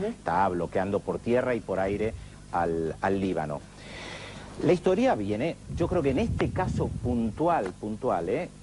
Está bloqueando por tierra y por aire al Líbano. La historia viene, yo creo que en este caso puntual,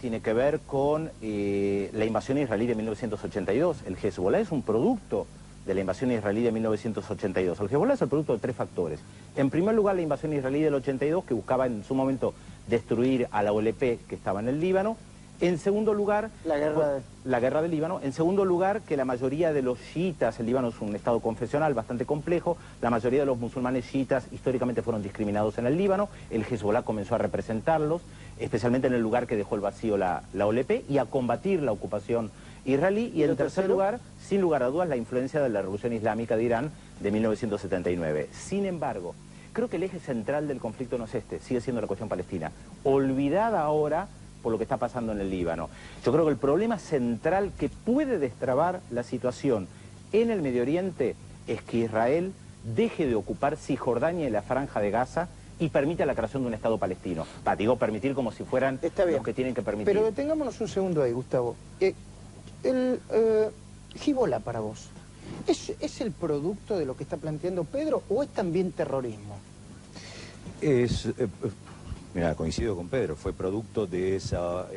tiene que ver con la invasión israelí de 1982. El Hezbollah es un producto de la invasión israelí de 1982. El Hezbollah es el producto de tres factores. En primer lugar, la invasión israelí del 82, que buscaba en su momento destruir a la OLP que estaba en el Líbano. En segundo lugar, la guerra del Líbano. En segundo lugar, que la mayoría de los chiitas, el Líbano es un estado confesional bastante complejo, la mayoría de los musulmanes chiitas históricamente fueron discriminados en el Líbano, el Hezbollah comenzó a representarlos, especialmente en el lugar que dejó el vacío la OLP, y a combatir la ocupación israelí. Y en tercer lugar, sin lugar a dudas, la influencia de la Revolución Islámica de Irán de 1979. Sin embargo, creo que el eje central del conflicto no es este, sigue siendo la cuestión palestina, olvidada ahora por lo que está pasando en el Líbano. Yo creo que el problema central que puede destrabar la situación en el Medio Oriente es que Israel deje de ocupar Cisjordania y la Franja de Gaza y permita la creación de un Estado palestino. Digo permitir como si fueran los que tienen que permitir. Pero detengámonos un segundo ahí, Gustavo. El Hezbollah para vos, ¿es el producto de lo que está planteando Pedro o es también terrorismo? Mira, coincido con Pedro, fue producto de esa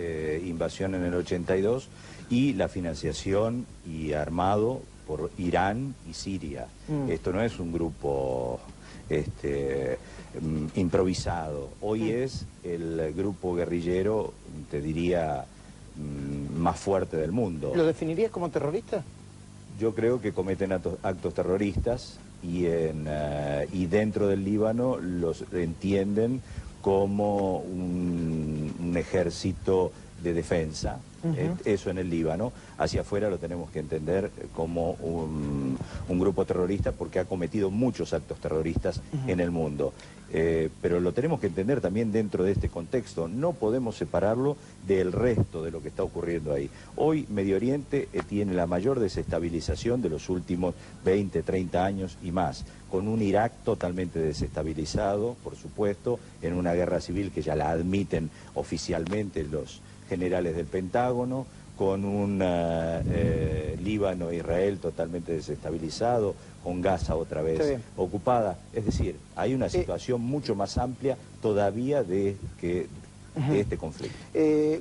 invasión en el 82 y la financiación y armado por Irán y Siria. Esto no es un grupo improvisado. Hoy es el grupo guerrillero, te diría, más fuerte del mundo. ¿Lo definirías como terrorista? Yo creo que cometen actos terroristas y dentro del Líbano los entienden como un ejército de defensa. Eso en el Líbano. Hacia afuera lo tenemos que entender como un grupo terrorista porque ha cometido muchos actos terroristas en el mundo. Pero lo tenemos que entender también dentro de este contexto. No podemos separarlo del resto de lo que está ocurriendo ahí. Hoy Medio Oriente tiene la mayor desestabilización de los últimos 20, 30 años y más, con un Irak totalmente desestabilizado, por supuesto, en una guerra civil que ya la admiten oficialmente los generales del Pentágono, con un Líbano e Israel totalmente desestabilizado, con Gaza otra vez ocupada. Es decir, hay una situación mucho más amplia todavía de este conflicto.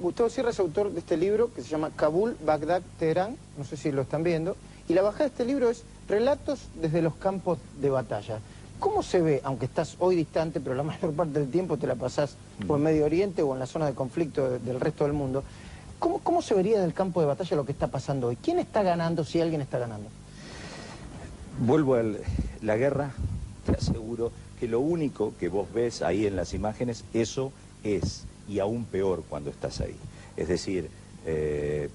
Gustavo Sierra es autor de este libro que se llama Kabul, Bagdad, Teherán, no sé si lo están viendo, y la bajada de este libro es Relatos desde los campos de batalla. ¿Cómo se ve, aunque estás hoy distante, pero la mayor parte del tiempo te la pasás o en Medio Oriente o en la zona de conflicto del resto del mundo? ¿Cómo se vería en el campo de batalla lo que está pasando hoy? ¿Quién está ganando, si alguien está ganando? Vuelvo a la guerra, te aseguro que lo único que vos ves ahí en las imágenes, eso es, y aún peor cuando estás ahí. Es decir,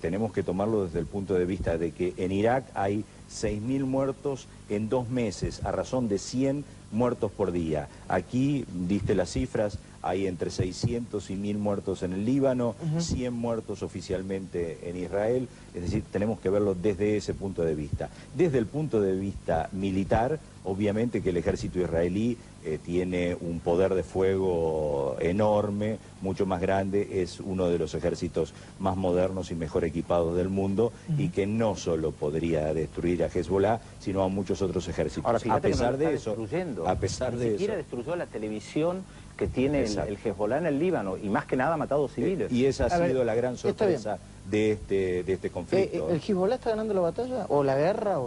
tenemos que tomarlo desde el punto de vista de que en Irak hay 6.000 muertos en 2 meses, a razón de 100 muertos por día. Aquí, diste las cifras, hay entre 600 y 1.000 muertos en el Líbano, 100 muertos oficialmente en Israel. Es decir, tenemos que verlo desde ese punto de vista. Desde el punto de vista militar, obviamente que el ejército israelí tiene un poder de fuego enorme, mucho más grande, es uno de los ejércitos más modernos y mejor equipados del mundo y que no solo podría destruir a Hezbollah, sino a muchos otros ejércitos. Ahora, a pesar de eso, ni siquiera destruyó la televisión que tiene el Hezbollah en el Líbano, y más que nada ha matado civiles. Y esa ha sido la gran sorpresa de este conflicto. ¿El Hezbollah está ganando la batalla o la guerra?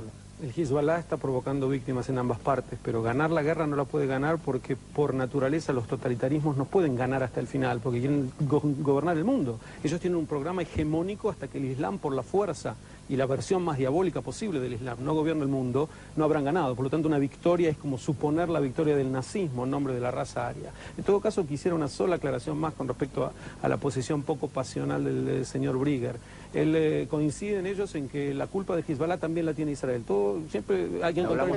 El Hezbollah está provocando víctimas en ambas partes, pero ganar la guerra no la puede ganar porque por naturaleza los totalitarismos no pueden ganar hasta el final, porque quieren gobernar el mundo. Ellos tienen un programa hegemónico hasta que el Islam, por la fuerza y la versión más diabólica posible del Islam, no gobierna el mundo, no habrán ganado. Por lo tanto, una victoria es como suponer la victoria del nazismo en nombre de la raza aria. En todo caso, quisiera una sola aclaración más con respecto a la posición poco pasional del señor Brigger. Coinciden ellos en que la culpa de Hezbollah también la tiene Israel. Siempre hay que encontrar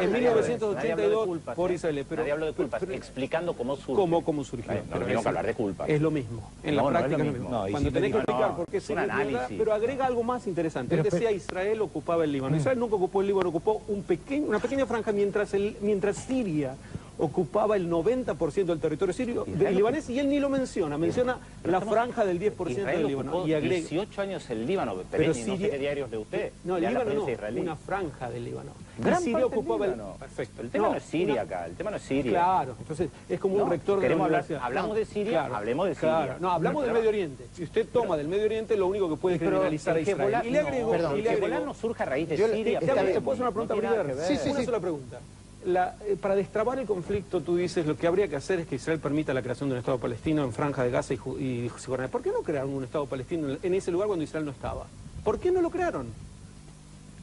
en 1982 por Israel. Pero nadie habló de culpas, explicando cómo surgió. Cómo surgió. Pero no que hablar de culpas. Es lo mismo. En la práctica es lo mismo. Cuando tenés que explicar por qué se verdad, pero agrega algo más interesante. Él decía Israel ocupaba el Líbano. Israel nunca ocupó el Líbano, ocupó una pequeña franja mientras Siria ocupaba el 90% del territorio sirio, libanés, y él ni lo menciona la franja del 10% del Líbano. Y agrega 18 años el Líbano, pero Siria, no sé qué diarios de usted. No, el Líbano no, israelí. una franja del Líbano. Gran Siria parte ocupaba del Líbano. Perfecto. El tema no es Siria acá, el tema no es Siria. Claro, entonces es como un rector de la universidad. Hablamos de Siria, hablemos de Siria. Claro, no, hablamos del Medio Oriente. Si usted toma del Medio Oriente, lo único que puede criminalizar a Israel. Y le agrego, Hezbolá no surge a raíz de Siria. ¿Te puedo hacer una pregunta primero? Sí. Una sola pregunta. Para destrabar el conflicto, tú dices, lo que habría que hacer es que Israel permita la creación de un Estado palestino en Franja de Gaza y Cisjordania. ¿Por qué no crearon un Estado palestino en ese lugar cuando Israel no estaba? ¿Por qué no lo crearon?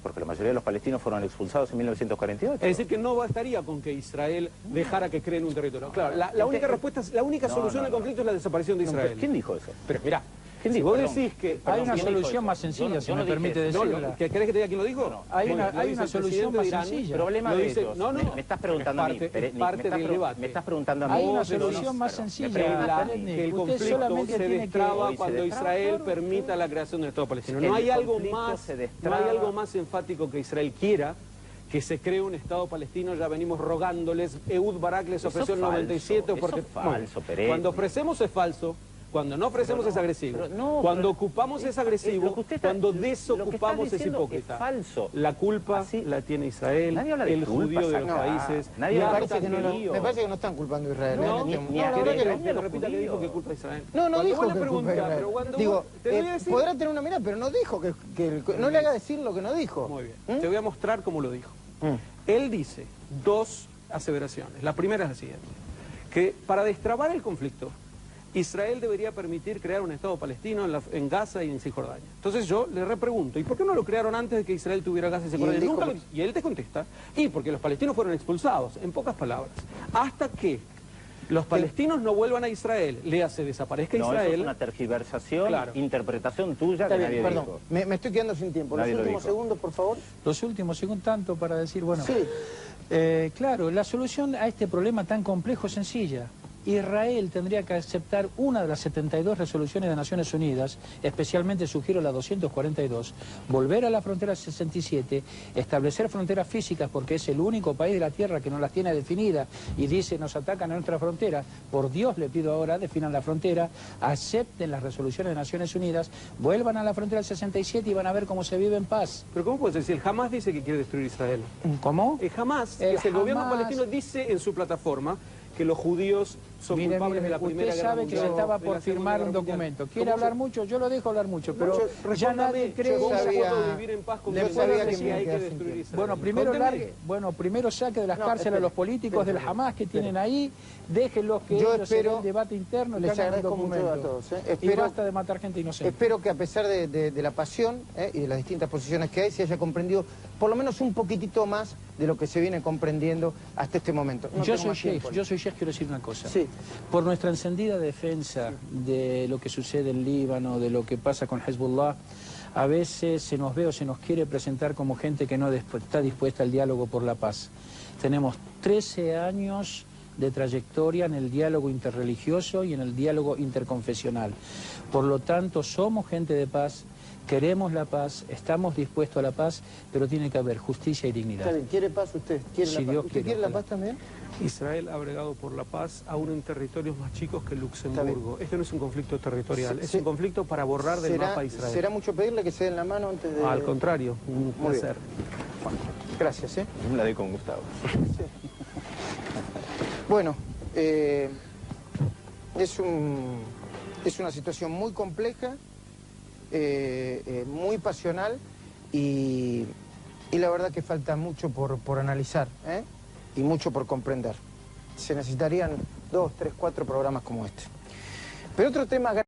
Porque la mayoría de los palestinos fueron expulsados en 1948. Es decir, que no bastaría con que Israel dejara que creen un territorio. Claro, la única respuesta, la única solución al conflicto es la desaparición de Israel. ¿Quién dijo eso? Pero mirá, si vos decís que... Hay una solución más sencilla, si me permite decirla. ¿Querés que te diga quién lo dijo? No, hay una solución más sencilla. Problema de ellos. No, me estás preguntando a mí. Parte del debate. Me estás preguntando a mí. Hay una solución más sencilla. Que el conflicto se destraba cuando Israel permita la creación de un Estado palestino. No hay algo más enfático que Israel quiera que se cree un Estado palestino. Ya venimos rogándoles. Ehud Barak les ofreció en el 97. Porque falso, Pérez. Cuando ofrecemos es falso. Cuando no ofrecemos es agresivo. Cuando ocupamos es agresivo. Cuando desocupamos es hipócrita. Es falso. La culpa la tiene Israel, el judío de los países. Me parece que no están culpando a Israel. Repita que dijo que culpa a Israel. No dijo que culpa a Israel. Digo, podrá tener una mirada, pero no dijo que no le haga decir lo que no dijo. Muy bien. Te voy a mostrar cómo lo dijo. Él dice dos aseveraciones. La primera es la siguiente: que para destrabar el conflicto, Israel debería permitir crear un Estado palestino en Gaza y en Cisjordania. Entonces yo le repregunto, ¿y por qué no lo crearon antes de que Israel tuviera Gaza y Cisjordania? Y él te contesta, porque los palestinos fueron expulsados, en pocas palabras. Hasta que los palestinos no vuelvan a Israel, léase, desaparezca Israel... Eso es una tergiversación, interpretación tuya que nadie dijo. Me estoy quedando sin tiempo. Los últimos segundos, por favor. Los últimos segundos, tanto para decir, bueno... Sí. Claro, la solución a este problema tan complejo es sencilla. Israel tendría que aceptar una de las 72 resoluciones de Naciones Unidas, especialmente sugiero la 242, volver a la frontera 67, establecer fronteras físicas porque es el único país de la tierra que no las tiene definidas y dice nos atacan a nuestra frontera. Por Dios le pido ahora, definan la frontera, acepten las resoluciones de Naciones Unidas, vuelvan a la frontera 67 y van a ver cómo se vive en paz. Pero ¿cómo puedes decir? Jamás dice que quiere destruir Israel. ¿Cómo? El gobierno palestino dice en su plataforma que los judíos son culpables de la Primera Guerra Mundial. Usted sabe que se estaba por firmar un documento. ¿Quiere hablar mucho? Yo lo dejo hablar mucho, pero ya nadie cree... ¿Cómo puedo vivir en paz con que hay que destruir Israel? Bueno, primero saque de las cárceles a los políticos del Hamas que tienen ahí, déjenlos que ellos en el debate interno les hagan un documento. A todos, y basta de matar gente inocente. Espero que a pesar de la pasión y de las distintas posiciones que hay, se haya comprendido por lo menos un poquitito más de lo que se viene comprendiendo hasta este momento. Yo soy Sheikh, quiero decir una cosa. Sí. Por nuestra encendida defensa de lo que sucede en Líbano, de lo que pasa con Hezbollah, a veces se nos ve o se nos quiere presentar como gente que no está dispuesta al diálogo por la paz. Tenemos 13 años de trayectoria en el diálogo interreligioso y en el diálogo interconfesional. Por lo tanto, somos gente de paz, queremos la paz, estamos dispuestos a la paz, pero tiene que haber justicia y dignidad. Está bien, ¿quiere paz usted? ¿Usted quiere la paz también? Israel ha bregado por la paz aún en territorios más chicos que Luxemburgo. Este no es un conflicto territorial, es un conflicto para borrar del mapa a Israel. ¿Será mucho pedirle que se den la mano antes de...? Al contrario, un placer. Gracias, Yo me la doy con Gustavo. Sí. Bueno, es una situación muy compleja, muy pasional y la verdad que falta mucho por analizar, y mucho por comprender. Se necesitarían 2, 3, 4 programas como este. Pero otro tema...